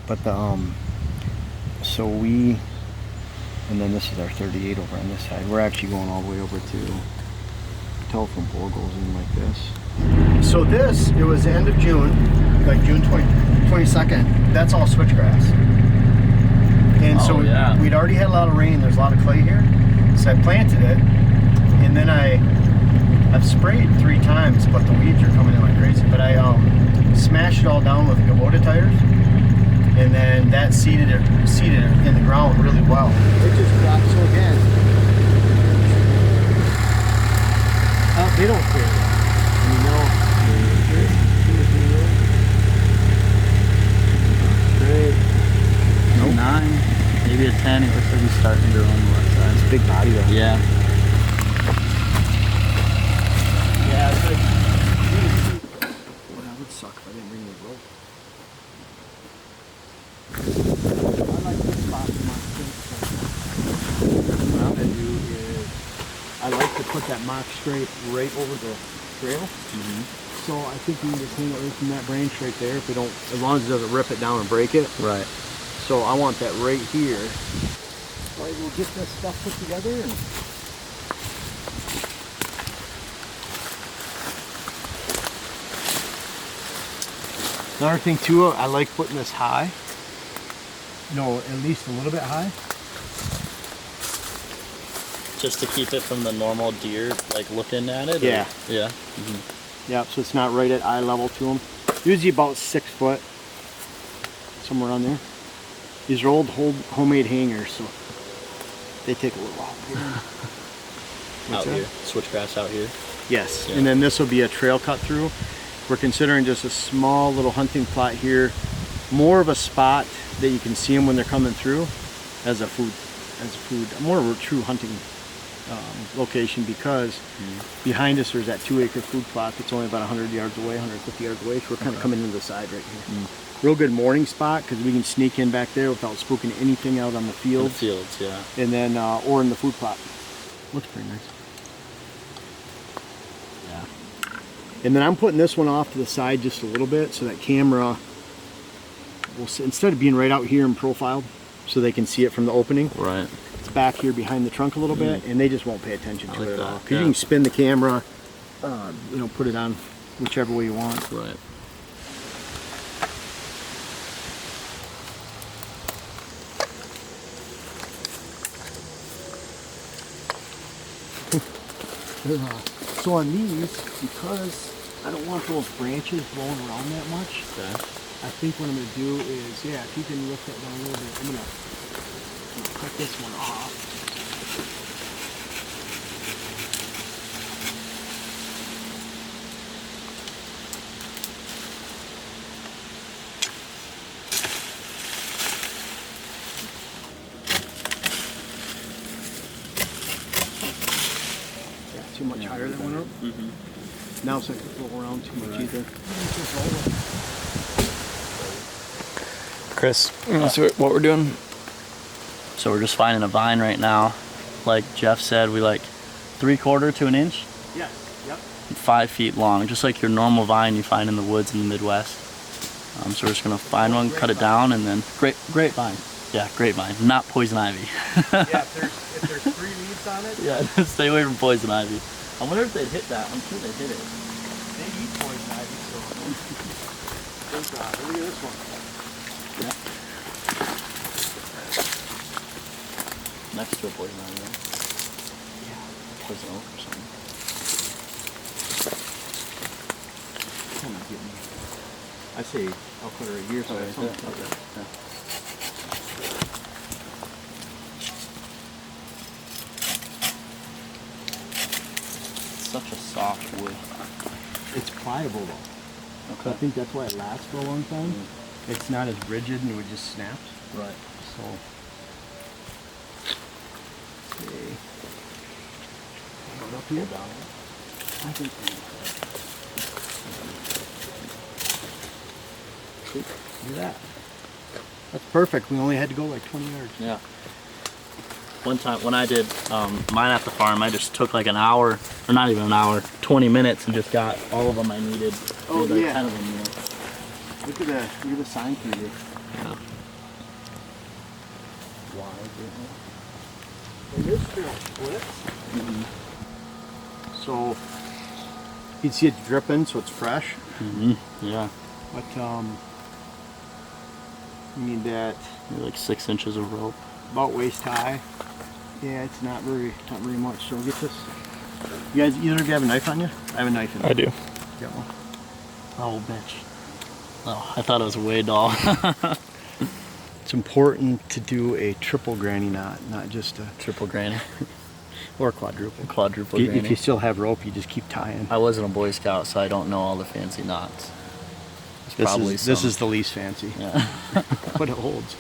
But the so we, and then this is our 38 over on this side. We're actually going all the way over to telephone pole goes in like this. So this, it was the end of June, like June 22nd. That's all switchgrass. And so we'd already had a lot of rain. There's a lot of clay here. So I planted it, and then I've sprayed 3 times, but the weeds are coming in like crazy. But I smashed it all down with Kubota tires, and then that seeded it in the ground really well. It just dropped. So again, they don't care. You know, great. Nope. 9, maybe a 10. It looks like he's starting to grow on the left side. It's a big body though. Yeah. Yeah, it's like, well, that would suck if I didn't bring the rope. I like this spot for my straight. What I'm gonna do is I like to put that mock straight right over the trail. So I think we can just hang it right from that branch right there. If we don't, as long as it doesn't rip it down and break it. Right. So I want that right here. All right, we'll get this stuff put together. And another thing too, I like putting this high. No, at least a little bit high. Just to keep it from the normal deer, like looking at it? Yeah. Or? Yeah. Yeah, so it's not right at eye level to them. Usually about 6 foot, somewhere on there. These are old homemade hangers, so they take a little while. Out here, switchgrass out here. Yes, yeah. And then this will be a trail cut through. We're considering just a small little hunting plot here, more of a spot that you can see them when they're coming through, as a food, more of a true hunting location, because behind us there's that 2-acre food plot that's only about 100 yards away, 150 yards away. So we're kind of coming into the side right here. Real good morning spot because we can sneak in back there without spooking anything out on the fields. Yeah. And then or in the food plot. Looks pretty nice. Yeah. And then I'm putting this one off to the side just a little bit so that camera will, instead of being right out here in profile, so they can see it from the opening. Right. It's back here behind the trunk a little bit, and they just won't pay attention to it at all. Because yeah. you can spin the camera, put it on whichever way you want. Right. So on these, because I don't want those branches blowing around that much, I think what I'm going to do is, if you can lift that down a little bit, I'm going to cut this one off. Too much higher that went up. Now it's not going to roll around too much either. Chris, what we're doing? So we're just finding a vine right now. Like Jeff said, we like 3/4 to an inch. Yes. Yep. 5 feet long, just like your normal vine you find in the woods in the Midwest. So we're just gonna find one, cut it down, and then grapevine. Yeah, grapevine, not poison ivy. Yeah, if there's 3 leaves on it. Yeah, stay away from poison ivy. I wonder if they'd hit that. I'm sure they'd hit it. They eat poison ivy, so. Look at this one. Yeah. Next to a poison ivy, right? Yeah. Poison oak or something. Come on, get me. I say I'll put her a year, so Okay. something. Okay. Yeah. Such a soft wood. It's pliable though. Okay. So I think that's why it lasts for a long time. It's not as rigid and it would just snap. Right. So. Okay. Up here. Down. I think. Look at that. That's perfect. We only had to go like 20 yards. Yeah. One time when I did mine at the farm, I just took like an hour, or not even an hour, 20 minutes, and just got all of them I needed. Oh, like yeah. 10 of them. Look at the sign through here. Yeah. wide. And this trail splits. So you can see it's dripping, so it's fresh. Yeah. But you need that Maybe like 6 inches of rope. about waist high. Yeah, it's not very much. So get this. You guys, either of you have a knife on you? I have a knife in there. I do. Got one. Oh, bitch. Oh, I thought it was a way doll. It's important to do a triple granny knot, not just a Triple granny. or quadruple. Quadruple If granny. you still have rope, you just keep tying. I wasn't a Boy Scout, so I don't know all the fancy knots. This is the least fancy, Yeah. but it holds.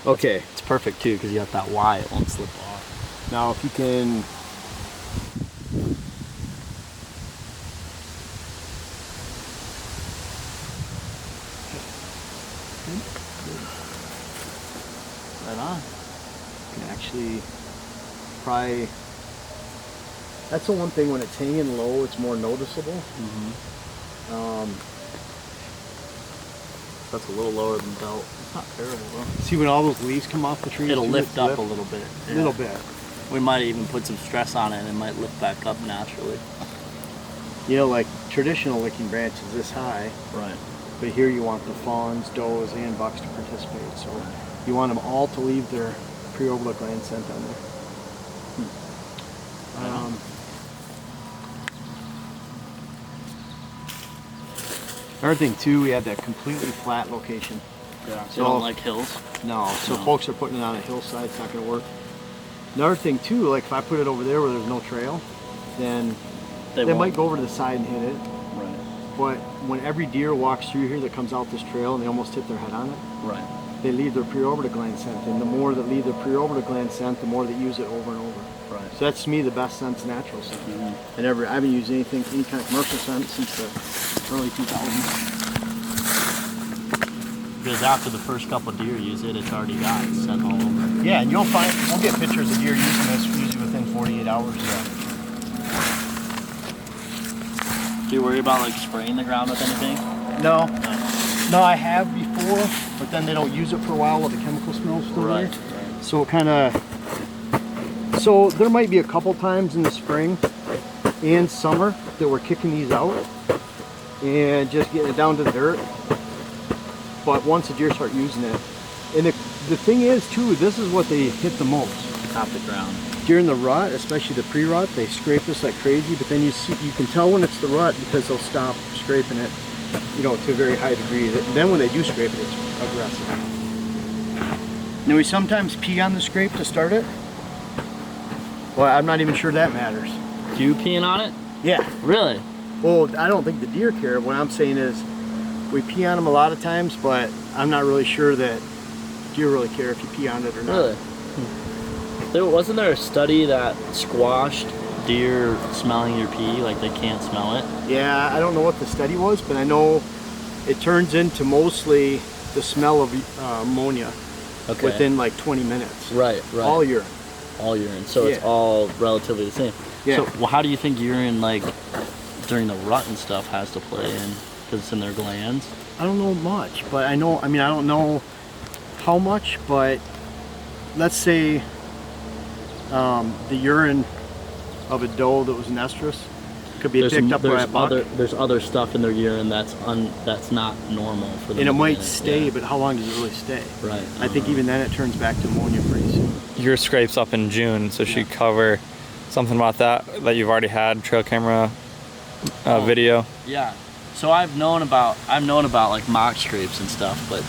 Okay, It's perfect too because you have that Y, it won't slip off. now if you can. Right on. You can actually probably. That's the one thing when it's hanging low, it's more noticeable. That's a little lower than belt. It's not terrible though. See when all those leaves come off the trees? It'll too, lift it's up a little bit. A little bit. We might even put some stress on it and it might lift back up naturally. You know, like traditional licking branches this high, Right. but here you want the fawns, does, and bucks to participate. So you want them all to leave their preorbital gland scent on there. Another thing too, we had that completely flat location. Yeah. So So- you don't like hills? No, so No. folks are putting it on a hillside, it's not gonna work. Another thing too, like if I put it over there where there's no trail, then they won't. might go over to the side and hit it. Right. But when every deer walks through here that comes out this trail and they almost hit their head on it, Right. they leave their preorbital gland scent. And the more that leave their preorbital gland scent, the more they use it over and over. Right. So that's to me the best scent's natural scent. I haven't used any kind of commercial scent since the early 2000s. Because after the first couple deer use it, it's already got scent all over. Yeah, and we'll get pictures of deer using this usually within 48 hours. Do you worry about like spraying the ground with anything? No, I have before, but then they don't use it for a while with the chemical smells still there. Right. So it kind of, so there might be a couple times in the spring and summer that we're kicking these out and just getting it down to the dirt. But once the deer start using it, and the thing is too, this is what they hit the most. Top the ground. During the rut, especially the pre-rut, they scrape this like crazy, but then you can tell when it's the rut because they'll stop scraping it, you know, to a very high degree. Then when they do scrape it, it's aggressive. Now we sometimes pee on the scrape to start it. Well, I'm not even sure that matters. Do you peeing on it? Yeah. Really? Well, I don't think the deer care. What I'm saying is we pee on them a lot of times, but I'm not really sure that deer really care if you pee on it or not. Really? Wasn't there a study that squashed deer smelling your pee, like they can't smell it? Yeah, I don't know what the study was, but I know it turns into mostly the smell of ammonia within like 20 minutes. Right. All urine. All urine. So it's all relatively the same. Yeah. So well, how do you think urine, like during the rut and stuff, has to play in? Because it's in their glands? I don't know much, but I don't know how much, but let's say the urine of a doe that was an estrus could be picked up by a buck. There's other stuff in their urine that's not normal for them. And it to might get. stay, Yeah. but how long does it really stay? Right. I think even then it turns back to ammonia pretty soon. Your scrape's up in June, so should cover something about that you've already had trail camera video. Yeah. So I've known about like mock scrapes and stuff, but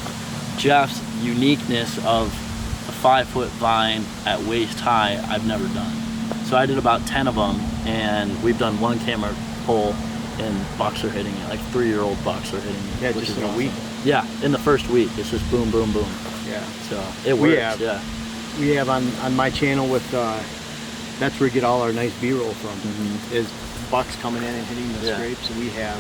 Jeff's uniqueness of a 5-foot vine at waist high, I've never done. So I did about 10 of them, and we've done one camera pull, and bucks are hitting it, like 3-year-old bucks are hitting it. Yeah, which just is in a week. Yeah, in the first week, it's just boom, boom, boom. Yeah. So it works. We have on my channel with that's where we get all our nice B-roll from. Is bucks coming in and hitting the scrapes, and we have,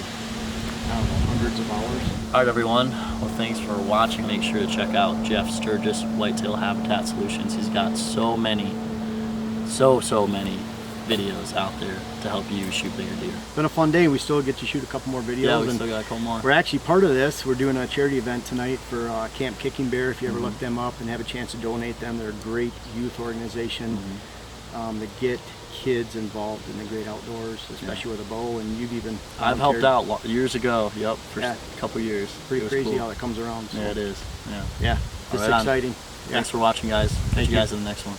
I don't know, hundreds of hours. All right, everyone. Well, thanks for watching. Make sure to check out Jeff Sturgis Whitetail Habitat Solutions. He's got so many videos out there to help you shoot bigger deer. It's been a fun day. We still get to shoot a couple more videos. Yeah, we and still got a couple more. we're actually part of this. We're doing a charity event tonight for Camp Kicking Bear. If you ever look them up and have a chance to donate them, they're a great youth organization that get kids involved in the great outdoors, especially with a bow. And you've even I've helped out years ago. Yep, for a couple years. Pretty crazy cool. how that comes around. So. Yeah, it is. Yeah. Yeah, it's Right on. exciting. Thanks for watching, guys. Catch you guys in the next one.